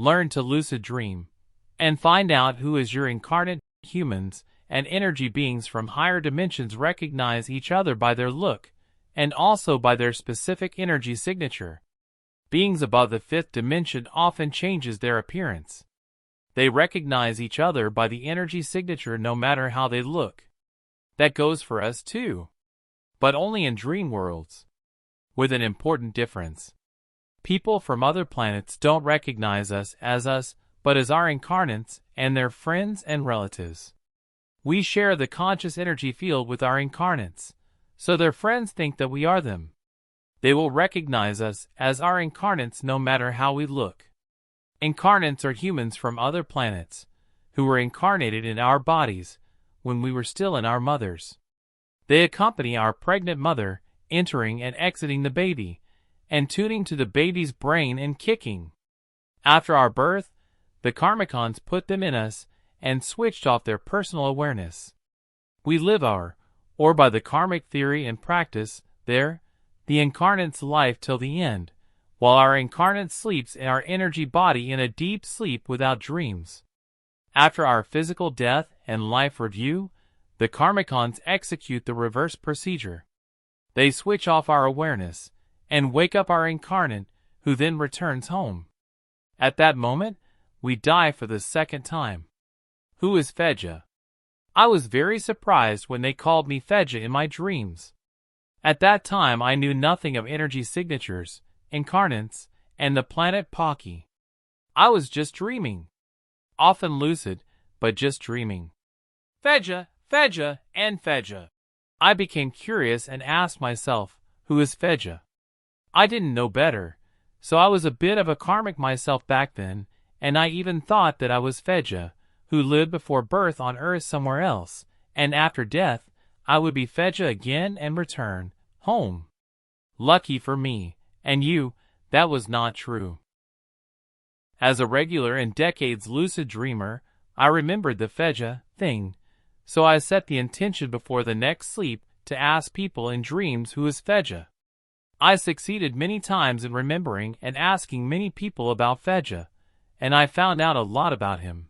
learn to lucid dream, and find out who is your incarnate. Humans and energy beings from higher dimensions recognize each other by their look, and also by their specific energy signature. Beings above the fifth dimension often changes their appearance. They recognize each other by the energy signature no matter how they look. That goes for us too. But only in dream worlds. With an important difference. People from other planets don't recognize us, but as our incarnants and their friends and relatives. We share the conscious energy field with our incarnants, so their friends think that we are them. They will recognize us as our incarnants no matter how we look. Incarnants are humans from other planets, who were incarnated in our bodies when we were still in our mothers. They accompany our pregnant mother, entering and exiting the baby, and tuning to the baby's brain and kicking. After our birth, the Karmicons put them in us and switched off their personal awareness. We live or by the karmic theory and practice, the incarnate's life till the end, while our incarnate sleeps in our energy body in a deep sleep without dreams. After our physical death and life review, the Karmicons execute the reverse procedure. They switch off our awareness and wake up our incarnate, who then returns home. At that moment, we die for the second time. Who is Fedja? I was very surprised when they called me Fedja in my dreams. At that time I knew nothing of energy signatures, incarnants, and the planet Paki. I was just dreaming. Often lucid, but just dreaming. Fedja, Fedja, and Fedja. I became curious and asked myself, who is Fedja? I didn't know better, so I was a bit of a karmic myself back then, and I even thought that I was Fedja, who lived before birth on Earth somewhere else, and after death, I would be Fedja again and return home. Lucky for me, and you, that was not true. As a regular and decades lucid dreamer, I remembered the Fedja thing, so I set the intention before the next sleep to ask people in dreams who is Fedja. I succeeded many times in remembering and asking many people about Fedja, and I found out a lot about him.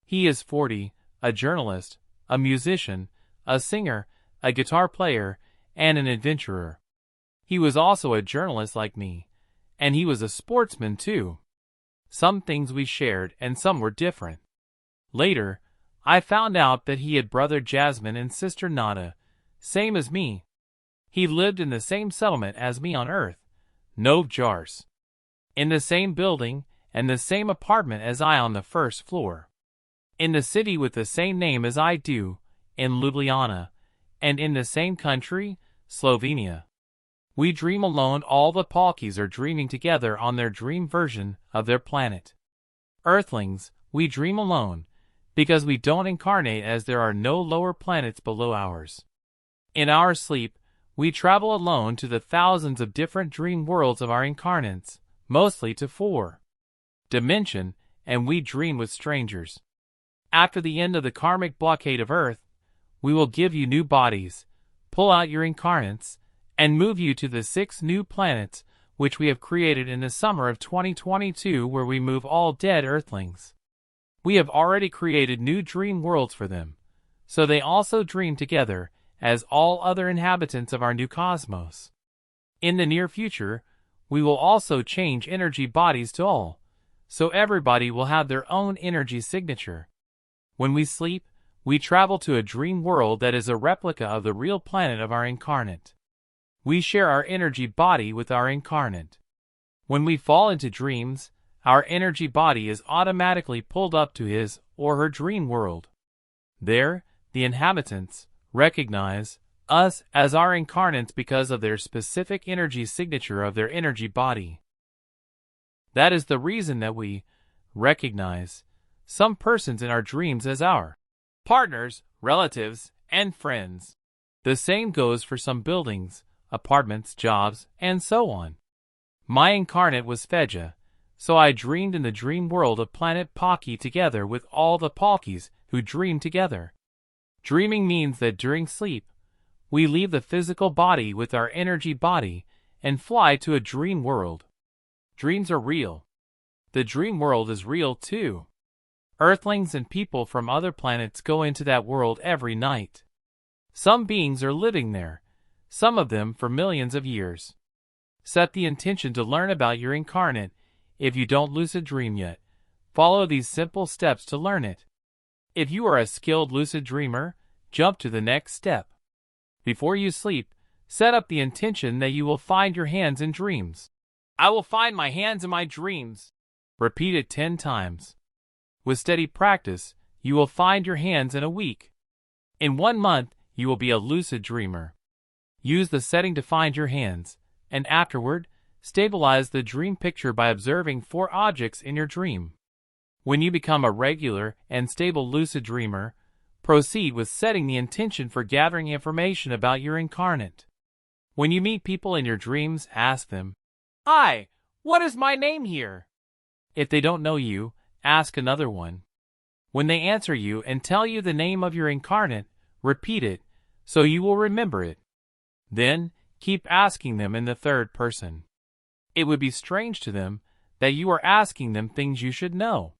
He is 40, a journalist, a musician, a singer, a guitar player, and an adventurer. He was also a journalist like me, and he was a sportsman too. Some things we shared and some were different. Later, I found out that he had brother Jasmine and sister Nada, same as me. He lived in the same settlement as me on Earth, Nov Jars. In the same building, and the same apartment as I on the first floor. In the city with the same name as I do, in Ljubljana, and in the same country, Slovenia. We dream alone. All the Palkis are dreaming together on their dream version of their planet. Earthlings, we dream alone, because we don't incarnate as there are no lower planets below ours. In our sleep, we travel alone to the thousands of different dream worlds of our incarnates, mostly to 4 dimension, and we dream with strangers. After the end of the karmic blockade of Earth, we will give you new bodies, pull out your incarnates, and move you to the 6 new planets which we have created in the summer of 2022, where we move all dead Earthlings. We have already created new dream worlds for them, so they also dream together as all other inhabitants of our new cosmos. In the near future, we will also change energy bodies to all, so everybody will have their own energy signature. When we sleep, we travel to a dream world that is a replica of the real planet of our incarnate. We share our energy body with our incarnate. When we fall into dreams, our energy body is automatically pulled up to his or her dream world. There, the inhabitants recognize us as our incarnates because of their specific energy signature of their energy body. That is the reason that we recognize some persons in our dreams as our partners, relatives, and friends. The same goes for some buildings, apartments, jobs, and so on. My incarnate was Fedja, so I dreamed in the dream world of planet Paki together with all the Palkis who dream together. Dreaming means that during sleep, we leave the physical body with our energy body and fly to a dream world. Dreams are real. The dream world is real too. Earthlings and people from other planets go into that world every night. Some beings are living there, some of them for millions of years. Set the intention to learn about your incarnate. If you don't lucid dream yet, follow these simple steps to learn it. If you are a skilled lucid dreamer, jump to the next step. Before you sleep, set up the intention that you will find your hands in dreams. I will find my hands in my dreams. Repeat it 10 times. With steady practice, you will find your hands in a week. In 1 month, you will be a lucid dreamer. Use the setting to find your hands, and afterward, stabilize the dream picture by observing 4 objects in your dream. When you become a regular and stable lucid dreamer, proceed with setting the intention for gathering information about your incarnate. When you meet people in your dreams, ask them, "Hi, what is my name here?" If they don't know you, ask another one. When they answer you and tell you the name of your incarnate, repeat it, so you will remember it. Then, keep asking them in the third person. It would be strange to them that you are asking them things you should know.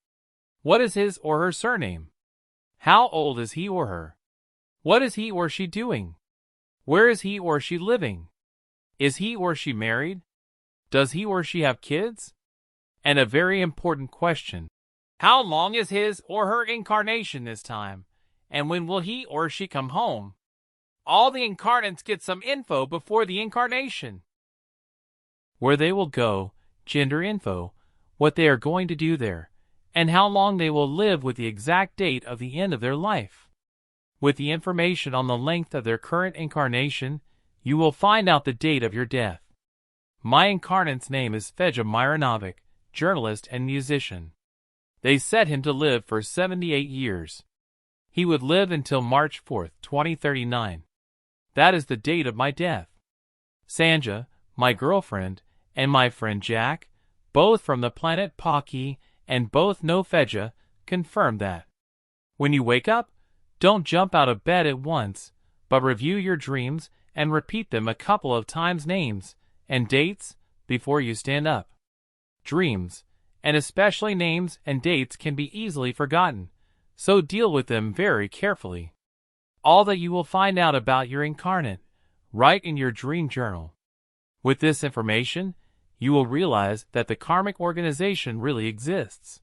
What is his or her surname? How old is he or her? What is he or she doing? Where is he or she living? Is he or she married? Does he or she have kids? And a very important question, how long is his or her incarnation this time? And when will he or she come home? All the incarnants get some info before the incarnation. Where they will go, gender info, what they are going to do there, and how long they will live with the exact date of the end of their life. With the information on the length of their current incarnation, you will find out the date of your death. My incarnate's name is Feja Miranovic, journalist and musician. They set him to live for 78 years. He would live until March 4, 2039. That is the date of my death. Sanja, my girlfriend, and my friend Jack, both from the planet Paki, and both know Feja, confirm that. When you wake up, don't jump out of bed at once, but review your dreams and repeat them a couple of times, names and dates, before you stand up. Dreams, and especially names and dates, can be easily forgotten, so deal with them very carefully. All that you will find out about your incarnate, write in your dream journal. With this information, you will realize that the karmic organization really exists.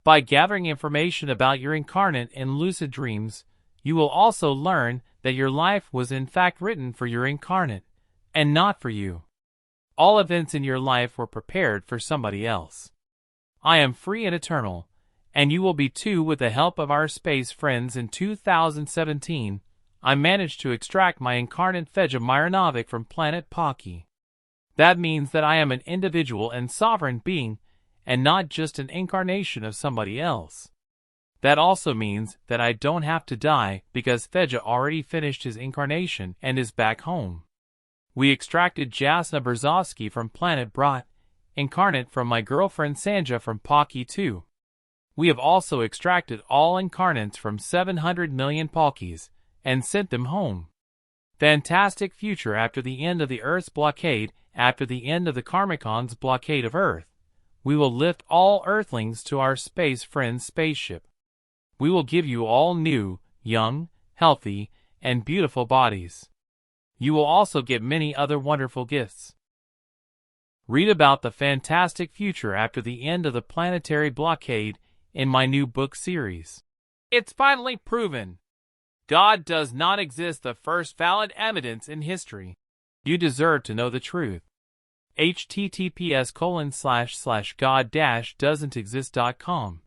By gathering information about your incarnate in lucid dreams, you will also learn that your life was in fact written for your incarnate, and not for you. All events in your life were prepared for somebody else. I am free and eternal, and you will be too. With the help of our space friends in 2017, I managed to extract my incarnate Feja Miranovic from planet Paki. That means that I am an individual and sovereign being, and not just an incarnation of somebody else. That also means that I don't have to die because Feja already finished his incarnation and is back home. We extracted Jasna Berzovsky from planet Brat, incarnate from my girlfriend Sanja from Paki too. We have also extracted all incarnates from 700 million Palkis and sent them home. Fantastic future after the end of the Earth's blockade, after the end of the Karmicon's blockade of Earth. We will lift all Earthlings to our space friends spaceship. We will give you all new, young, healthy, and beautiful bodies. You will also get many other wonderful gifts. Read about the fantastic future after the end of the planetary blockade in my new book series. It's finally proven. God does not exist, the first valid evidence in history. You deserve to know the truth. https://god-doesn'texist.com